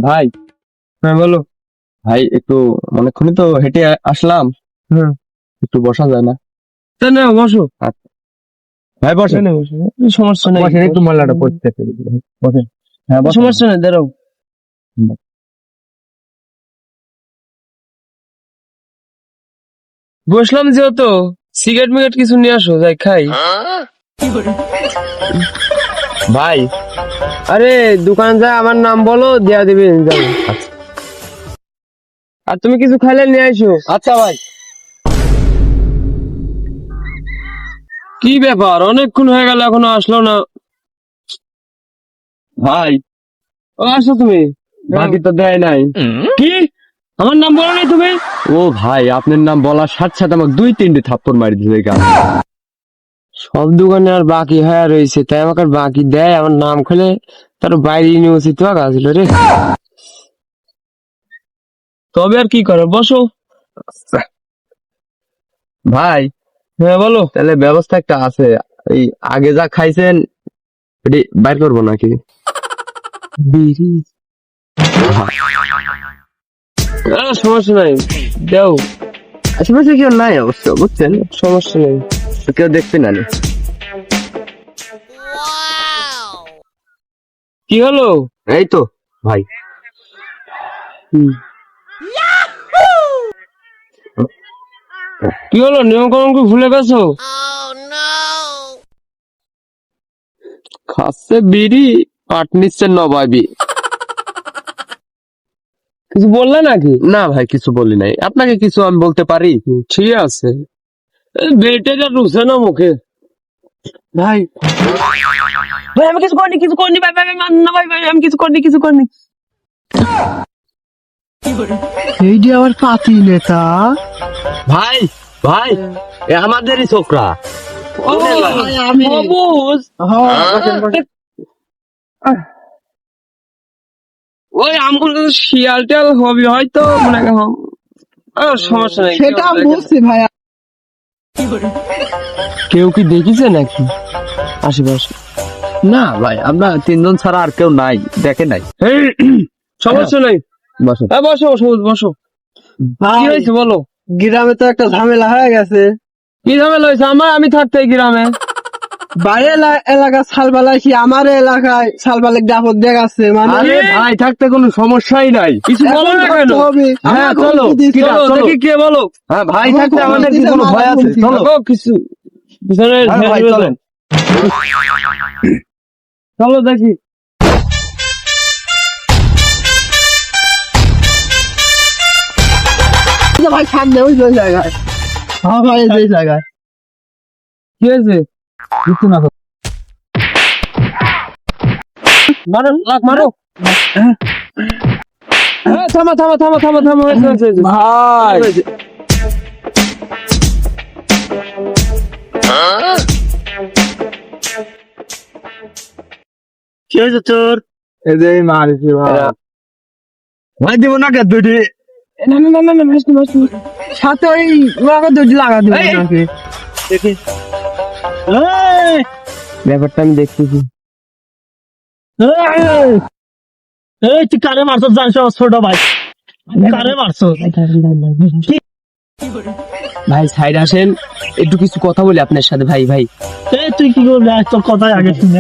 ভাই। হ্যাঁ বলো। ভাই একটু অনেকক্ষণই তো হেঁটে আসলাম, হ্যাঁ একটু বসা যায় না? তা না বসো। ভাই বসেন। এখানে বসো, সমস্যা নেই। বসেন, একটু ময়লাটা পড়তে বসেন। হ্যাঁ বসেন। সমস্যা নেই, দাঁড়াও। বসলাম যেহেতু সিগারেট মিগারেট কিছু নিয়ে আসো, যাই খাই। ভাই আরে দোকান যায়, আমার নাম বলো, দেয়া দিবে, যাও। আর তুমি কিছু খাইলে নিয়ে আসো। আচ্ছা ভাই। কি ব্যাপার, অনেকক্ষণ হয়ে গেল এখনো আসলো না। ভাই ও আসো তুমি। বাকি তো দেয় নাই। কি আমার নাম বলো নাই তুমি? ও ভাই, আপনার নাম বলার সাথে সাথে আমাকে 2-3টে থাপ্পড় মারি দিয়েছে এই গালে। সব দোকানে আর বাকি হয়ে রয়েছে, তাই আমাকে আর বাকি দেয়? আমার নাম খুলে তার বাইরে নিয়ে উচিত আসলো রে। তবে আর কি করো, বসো। ভাই হ্যাঁ বলো। তাহলে ব্যবস্থা একটা আছে, এই আগে যা খাইছেন এটি বাইর করবো নাকি? বিড়ি? সমস্যা নাই, দাও। আশেপাশে কেউ নাই অবশ্য, বুঝছেন? সমস্যা নেই। তো কেউ দেখবে না। কি হলো? এই তো ভাই। কি হলো, নিয়ম কানুন কি ভুলে গেছো? খাচ্ছে বিড়ি, পাট নিচ্ছে নবাবি। কিছু বললে নাকি? না ভাই, কিছু বলি নাই। আপনাকে কিছু আমি বলতে পারি? ঠিক আছে, বেটেটা রুছে না মুখে। ভাই ভাই আমি কিছু করিনি, কিছু করিনি, ভাই ভাই ভাই, না ভাই ভাই, আমি কিছু করিনি, কিছু করিনি। এইটি আবার পাতি নেতা। ভাই ভাই, এ আমাদেরই ছোকরা। ও ভাই, আমি সবুজ। ওই আমগুলো তো শিয়াল টিয়াল হবে হয়তো, মনে হয়। সমস্যা নেই, সেটা বুঝছি ভাই। কেউ কি দেখিছে নাকি আশেপাশে? না ভাই, আমরা 3জন ছাড়া আর কেউ নাই, দেখে নাই। সমস্যা নেই, বসো। বসো সবুজ, বসো। কি ভাই হয়েছে বলো? গ্রামে তো একটা ঝামেলা হয়ে গেছে। কি ঝামেলা হয়েছে? আমি থাকতে এই গ্রামে। বাইরে এলাকা সালবালাইছি, আমার এলাকায় সালবালের দাপট দেখাচ্ছে। মানে আরে ভাই, থাকতে কোনো সমস্যাই নাই। কিছু বলো এখন না কেন? থাকতে হবে। হ্যাঁ, আমার চলো। হুমকি দিছে। চলো, চলো। দেখি কে বলো। হ্যাঁ ভাই, আমার থাকতে কোনো আমাদের কি হুমকি কোনো দিছে, ভয় আমার আছে? হুমকি। চলো দেখো কিছু পিছনে হ্যাঁ ভাই, চলেন। চলো দেখি। ভাই সামনে ওই যে জায়গায়। হ্যাঁ ভাই, এই জায়গায়। কি হয়েছে? কিছু না। মারো, লাগ মারো। থামা থামা থামা থামা থামা, হয়েছে হয়েছে হয়েছে। ভাই হয়েছে। কি হয়েছে তোর? এই যে মারিছি ভাই। ভাই দিব না কে দুটি? না না না না না, মারিস নি, মারিস নি। সাথে ওই লাগা দুটি লাগা দিব এই, এই। নাকি? দেখি। ব্যাপারটা আমি দেখতেছি। এই তুই কারে মারছ? জানিস ছোট ভাই, কারে মারছ? ভাই সাইড আসেন, একটু কিছু কথা বলি আপনার সাথে। ভাই ভাই এই তুই কি করবি? তোর কথাই আগে শুনে।